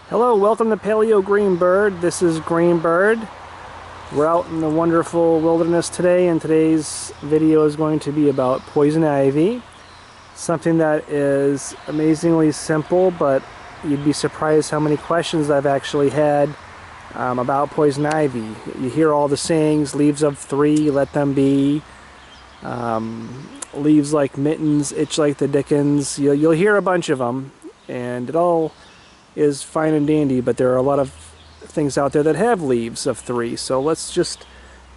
Hello, welcome to Paleo Greenbird. This is Greenbird. We're out in the wonderful wilderness today, and today's video is going to be about poison ivy. Something that is amazingly simple, but you'd be surprised how many questions I've actually had about poison ivy. You hear all the sayings, leaves of three, let them be. Leaves like mittens, itch like the dickens. You'll hear a bunch of them, and it all is fine and dandy, but there are a lot of things out there that have leaves of three. So let's just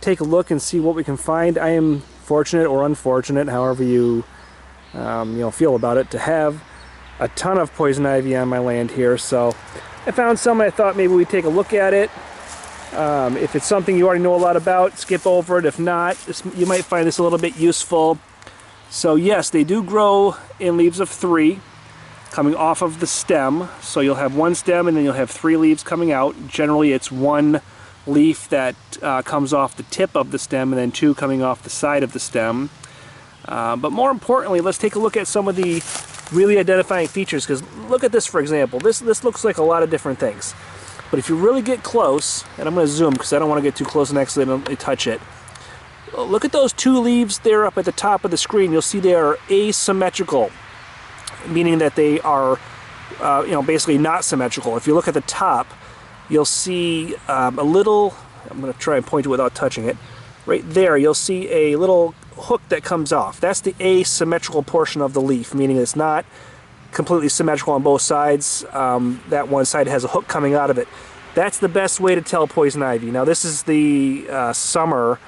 take a look and see what we can find. I am fortunate or unfortunate, however you feel about it, to have a ton of poison ivy on my land here. So I found some and I thought maybe we'd take a look at it. If it's something you already know a lot about, skip over it. If not, you might find this a little bit useful. So yes, they do grow in leaves of three, coming off of the stem. So you'll have one stem and then you'll have three leaves coming out. Generally it's one leaf that comes off the tip of the stem and then two coming off the side of the stem. But more importantly, let's take a look at some of the really identifying features, because look at this, for example. This looks like a lot of different things. But if you really get close, and I'm going to zoom because I don't want to get too close and accidentally touch it. Look at those two leaves there up at the top of the screen. You'll see they are asymmetrical, meaning that they are basically not symmetrical. If you look at the top, you'll see a little, I'm going to try and point it without touching it, right there you'll see a little hook that comes off. That's the asymmetrical portion of the leaf, meaning it's not completely symmetrical on both sides. That one side has a hook coming out of it. That's the best way to tell poison ivy. Now this is the summer.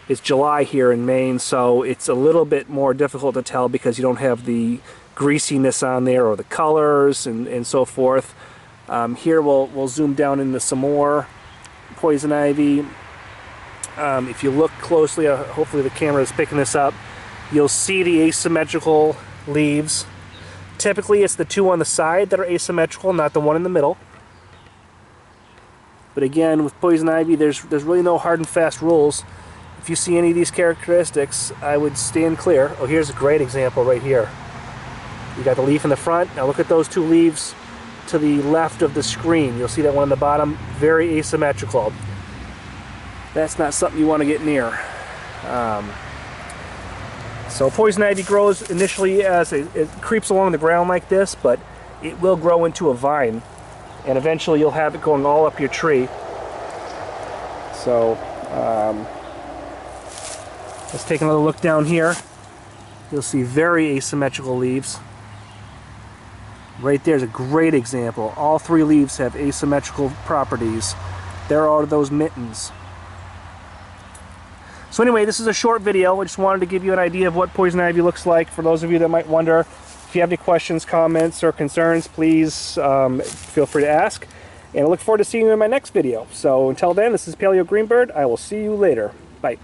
It's July here in Maine, so it's a little bit more difficult to tell because you don't have the greasiness on there or the colors and so forth. Here we'll zoom down into some more poison ivy. If you look closely, hopefully the camera is picking this up, you'll see the asymmetrical leaves. Typically it's the two on the side that are asymmetrical, not the one in the middle. But again, with poison ivy, there's really no hard and fast rules. If you see any of these characteristics, I would stand clear. Oh, here's a great example right here. You got the leaf in the front. Now look at those two leaves to the left of the screen. You'll see that one on the bottom, very asymmetrical. That's not something you want to get near. So poison ivy grows initially as it creeps along the ground like this, but it will grow into a vine, and eventually you'll have it going all up your tree. So let's take another look down here. You'll see very asymmetrical leaves. Right there's a great example. All three leaves have asymmetrical properties. There are those mittens. So anyway, this is a short video. I just wanted to give you an idea of what poison ivy looks like for those of you that might wonder. If you have any questions, comments, or concerns, please feel free to ask. And I look forward to seeing you in my next video. So until then, this is Paleo Greenbird. I will see you later. Bye.